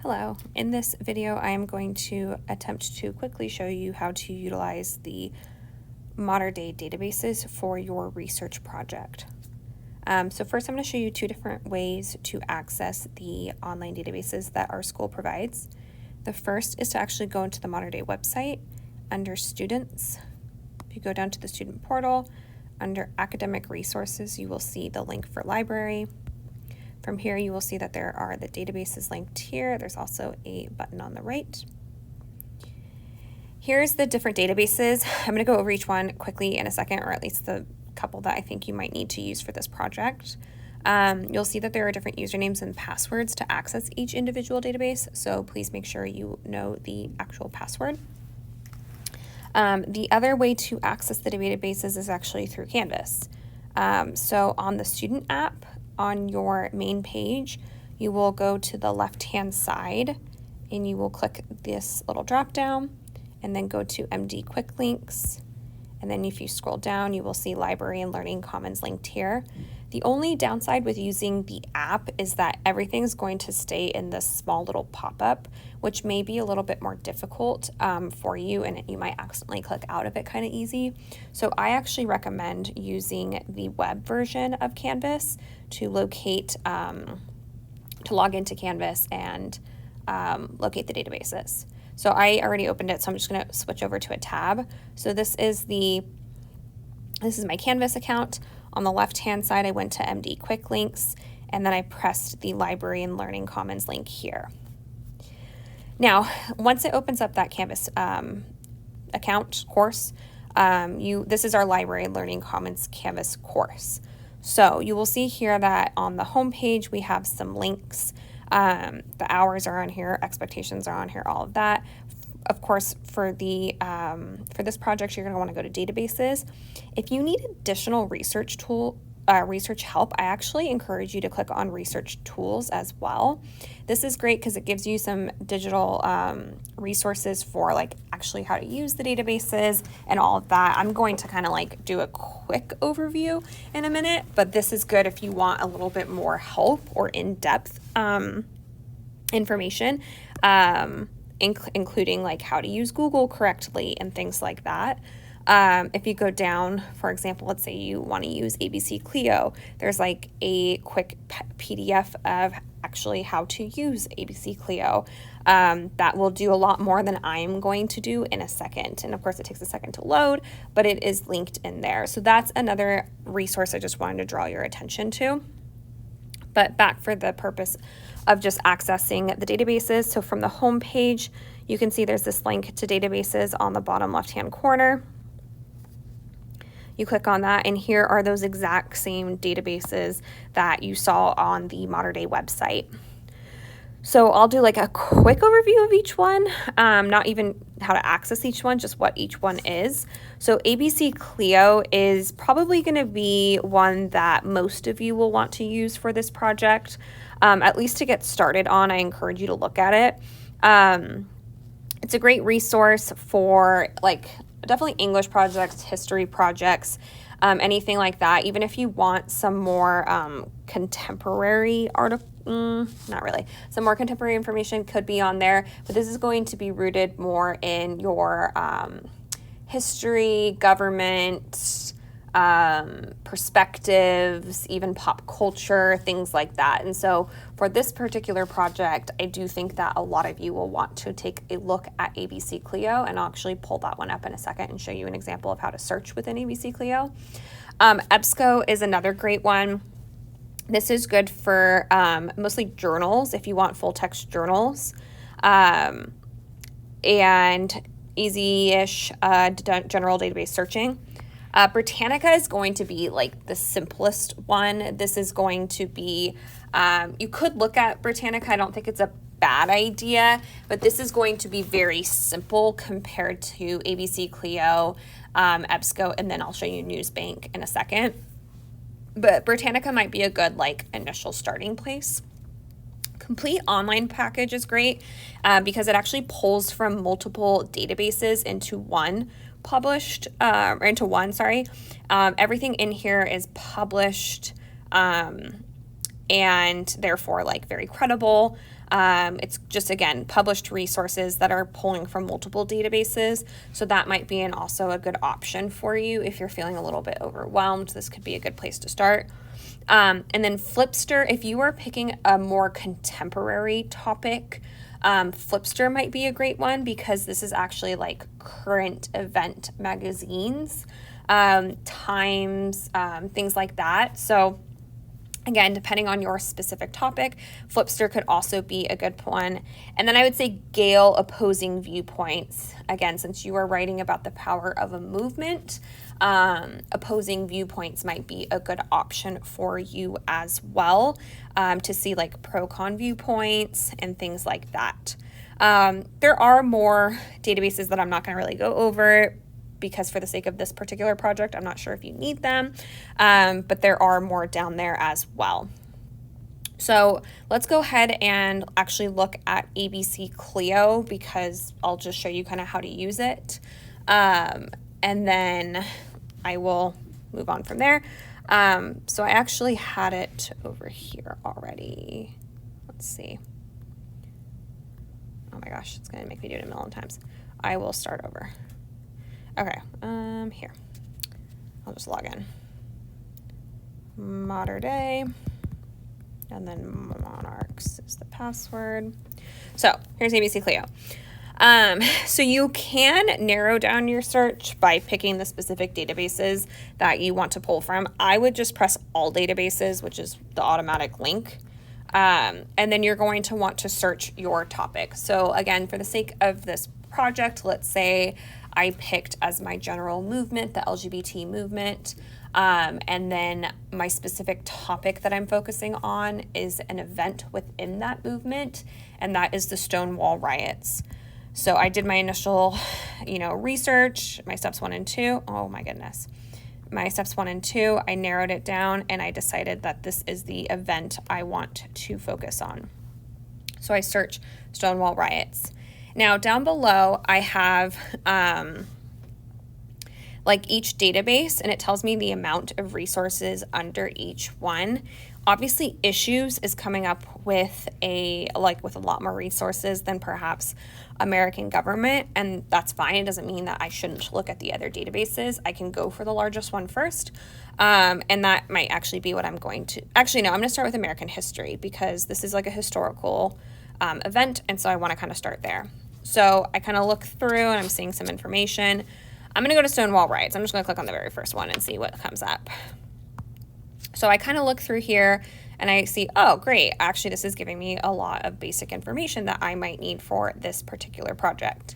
Hello, in this video I am going to attempt to quickly show you how to utilize the modern day databases for your research project. So first I'm going to show you two different ways to access the online databases that our school provides. The first is to actually go into the modern day website under students. If you go down to the student portal, under academic resources you will see the link for library. From here, you will see that there are the databases linked here. There's also a button on the right. Here's the different databases. I'm going to go over each one quickly in a second, or at least the couple that I think you might need to use for this project. You'll see that there are different usernames and passwords to access each individual database, so please make sure you know the actual password. The other way to access the databases is actually through Canvas. So on the student app, on your main page, you will go to the left-hand side and you will click this little drop down and then go to MD Quick Links. And then if you scroll down, you will see Library and Learning Commons linked here. The only downside with using the app is that everything's going to stay in this small little pop-up, which may be a little bit more difficult for you, and you might accidentally click out of it kind of easy. So I actually recommend using the web version of Canvas to locate, to log into Canvas and locate the databases. So I already opened it, so I'm just going to switch over to a tab. So this is my Canvas account. On the left-hand side, I went to MD Quick Links, and then I pressed the Library and Learning Commons link here. Now, once it opens up that Canvas account course, this is our Library and Learning Commons Canvas course. So you will see here that on the home page, we have some links. The hours are on here, expectations are on here, all of that. Of course, for this project, you're going to want to go to databases. If you need additional research help, I actually encourage you to click on research tools as well. This is great because it gives you some digital resources for actually how to use the databases and all of that. I'm going to kind of do a quick overview in a minute, but this is good if you want a little bit more help or in-depth information. Including how to use Google correctly and things like that. If you go down, for example, let's say you want to use ABC-CLIO, there's a quick PDF of actually how to use ABC-CLIO. That will do a lot more than I'm going to do in a second. And of course it takes a second to load, but it is linked in there. So that's another resource I just wanted to draw your attention to. But back for the purpose of just accessing the databases. So from the home page, you can see there's this link to databases on the bottom left-hand corner. You click on that, and here are those exact same databases that you saw on the Modern Day website. So I'll do a quick overview of each one, not even how to access each one, just what each one is. So ABC-CLIO is probably going to be one that most of you will want to use for this project. At least to get started on, I encourage you to look at it. It's a great resource for definitely English projects, history projects, anything like that. Even if you want some more contemporary not really. Some more contemporary information could be on there, but this is going to be rooted more in your history, government, perspectives, even pop culture, things like that. And so for this particular project, I do think that a lot of you will want to take a look at ABC-CLIO, and I'll actually pull that one up in a second and show you an example of how to search within ABC-CLIO. EBSCO is another great one. This is good for mostly journals, if you want full text journals, and easy-ish general database searching. Britannica is going to be the simplest one. This is going to be, you could look at Britannica. I don't think it's a bad idea, but this is going to be very simple compared to ABC-CLIO, EBSCO, and then I'll show you Newsbank in a second. But Britannica might be a good initial starting place. Complete online package is great because it actually pulls from multiple databases into one everything in here is published and therefore like very credible. It's just, again, published resources that are pulling from multiple databases. So that might be also a good option for you if you're feeling a little bit overwhelmed. This could be a good place to start. And then Flipster, if you are picking a more contemporary topic, Flipster might be a great one because this is actually like current event magazines, Times, things like that. So again, depending on your specific topic, Flipster could also be a good one. And then I would say Gale Opposing Viewpoints. Again, since you are writing about the power of a movement, opposing viewpoints might be a good option for you as well, to see like pro-con viewpoints and things like that. There are more databases that I'm not going to really go over because for the sake of this particular project, I'm not sure if you need them, but there are more down there as well. So let's go ahead and actually look at ABC-CLIO because I'll just show you kind of how to use it. And then I will move on from there. So I actually had it over here already. Let's see. Oh my gosh, it's going to make me do it a million times. I will start over. Okay, here. I'll just log in. Modern Day, and then Monarchs is the password. So here's ABC-CLIO. So you can narrow down your search by picking the specific databases that you want to pull from. I would just press all databases, which is the automatic link. And then you're going to want to search your topic. So again, for the sake of this project, let's say I picked as my general movement, the LGBT movement. And then my specific topic that I'm focusing on is an event within that movement, and that is the Stonewall riots. So I did my initial, research, my steps 1 and 2. Oh my goodness. My steps 1 and 2, I narrowed it down and I decided that this is the event I want to focus on. So I search Stonewall riots. Now down below, I have like each database, and it tells me the amount of resources under each one. Obviously, issues is coming up with a lot more resources than perhaps American government, and that's fine. It doesn't mean that I shouldn't look at the other databases. I can go for the largest one first, and that might actually be what I'm going to. Actually, no, I'm going to start with American history because this is like a historical event, and so I want to kind of start there. So I kind of look through, and I'm seeing some information. I'm going to go to Stonewall riots. I'm just going to click on the very first one and see what comes up. So I kind of look through here and I see, oh, great. Actually, this is giving me a lot of basic information that I might need for this particular project.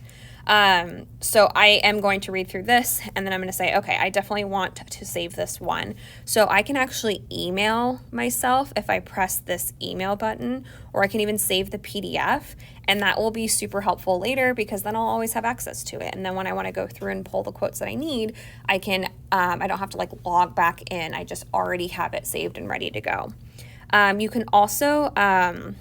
So I am going to read through this and then I'm going to say, okay, I definitely want to save this one. So I can actually email myself if I press this email button, or I can even save the PDF, and that will be super helpful later because then I'll always have access to it. And then when I want to go through and pull the quotes that I need, I can, I don't have to like log back in. I just already have it saved and ready to go. You can also, to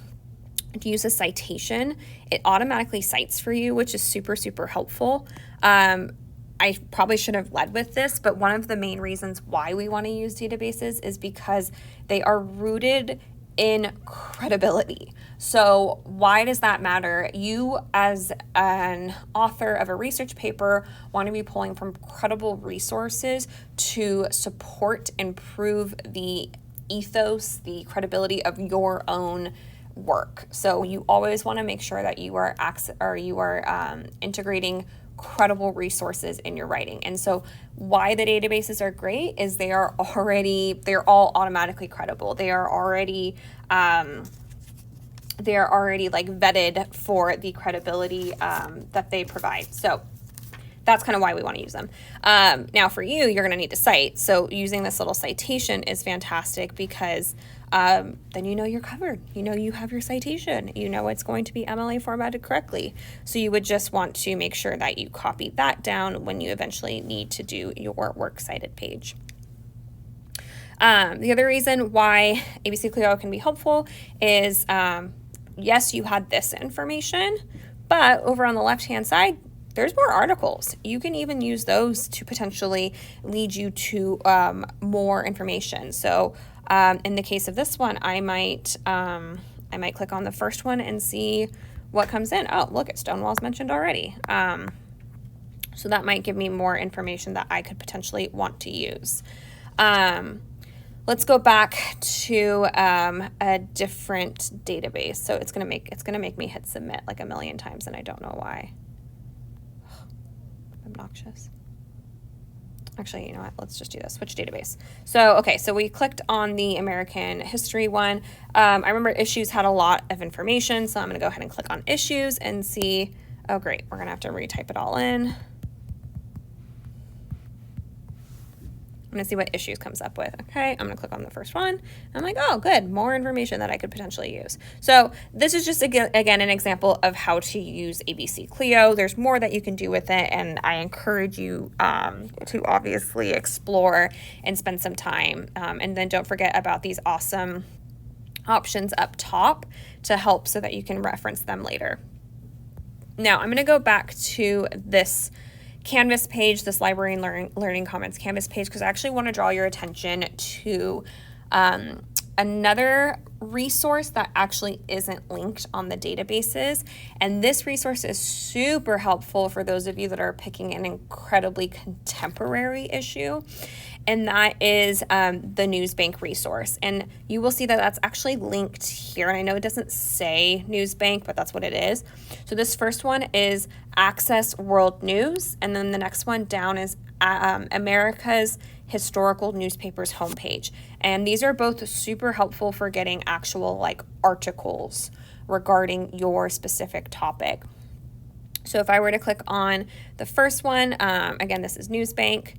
use a citation, it automatically cites for you, which is super, super helpful. I probably should have led with this, but one of the main reasons why we want to use databases is because they are rooted in credibility. So why does that matter? You, as an author of a research paper, want to be pulling from credible resources to support and prove the ethos, the credibility of your own work. So you always want to make sure that you are integrating credible resources in your writing. And so why the databases are great is they're all automatically credible. They are already like vetted for the credibility that they provide. So that's kind of why we want to use them. Now for you, you're going to need to cite. So using this little citation is fantastic because then you know you're covered. You know you have your citation. You know it's going to be MLA formatted correctly. So you would just want to make sure that you copy that down when you eventually need to do your works cited page. The other reason why ABC-CLIO can be helpful is, yes, you had this information, but over on the left-hand side, there's more articles. You can even use those to potentially lead you to more information. So In the case of this one, I might click on the first one and see what comes in. Oh, look, Stonewall's mentioned already. So that might give me more information that I could potentially want to use. Let's go back to a different database. So it's gonna make me hit submit like a million times, and I don't know why. Obnoxious. Actually, you know what? Let's just do this. Switch database. So, okay, so we clicked on the American history one. I remember issues had a lot of information, so I'm going to go ahead and click on issues and see. Oh, great. We're going to have to retype it all in. I'm going to see what issues comes up with. Okay, I'm going to click on the first one. I'm like, oh, good, more information that I could potentially use. So this is just, again, an example of how to use ABC-CLIO. There's more that you can do with it, and I encourage you to obviously explore and spend some time. And then don't forget about these awesome options up top to help so that you can reference them later. Now, I'm going to go back to this Canvas page, this Library and Learning Commons Canvas page, because I actually want to draw your attention to another resource that actually isn't linked on the databases. And this resource is super helpful for those of you that are picking an incredibly contemporary issue. And that is the Newsbank resource. And you will see that that's actually linked here. And I know it doesn't say Newsbank, but that's what it is. So this first one is Access World News. And then the next one down is America's Historical Newspapers homepage. And these are both super helpful for getting actual like articles regarding your specific topic. So if I were to click on the first one, again, this is Newsbank.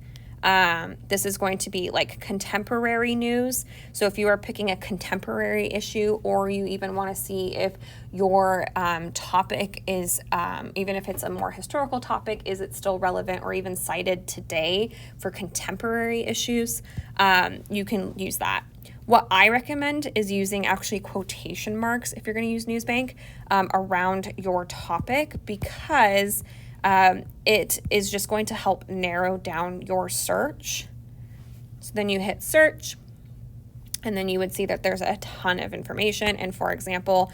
This is going to be like contemporary news. So if you are picking a contemporary issue, or you even want to see if your topic is, even if it's a more historical topic, is it still relevant or even cited today for contemporary issues, you can use that. What I recommend is using actually quotation marks if you're going to use Newsbank around your topic, because it is just going to help narrow down your search. So then you hit search, and then you would see that there's a ton of information. And for example,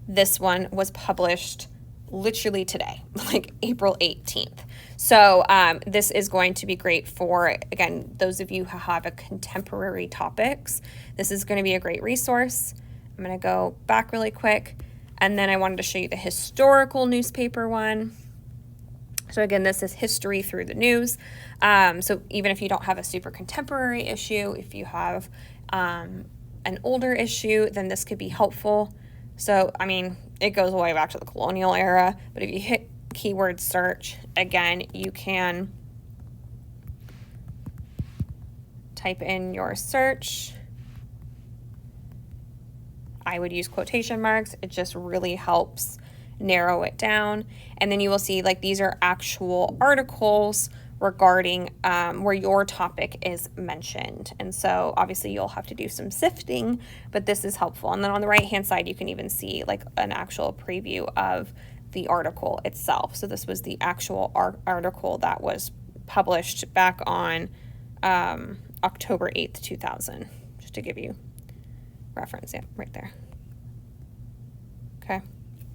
this one was published literally today, like April 18th. So this is going to be great for, again, those of you who have a contemporary topics. This is going to be a great resource. I'm going to go back really quick. And then I wanted to show you the historical newspaper one. So again, this is history through the news. So even if you don't have a super contemporary issue, if you have an older issue, then this could be helpful. So, I mean, it goes way back to the colonial era, but if you hit keyword search, again, you can type in your search. I would use quotation marks. It just really helps narrow it down. And then you will see like these are actual articles regarding where your topic is mentioned. And so obviously you'll have to do some sifting, but this is helpful. And then on the right hand side, you can even see like an actual preview of the article itself. So this was the actual article that was published back on October 8th, 2000, just to give you reference. Yeah, right there. Okay.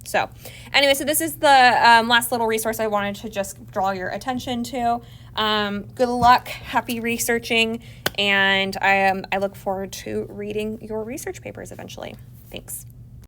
So anyway, so this is the last little resource I wanted to just draw your attention to. Good luck, happy researching, and I look forward to reading your research papers eventually. Thanks.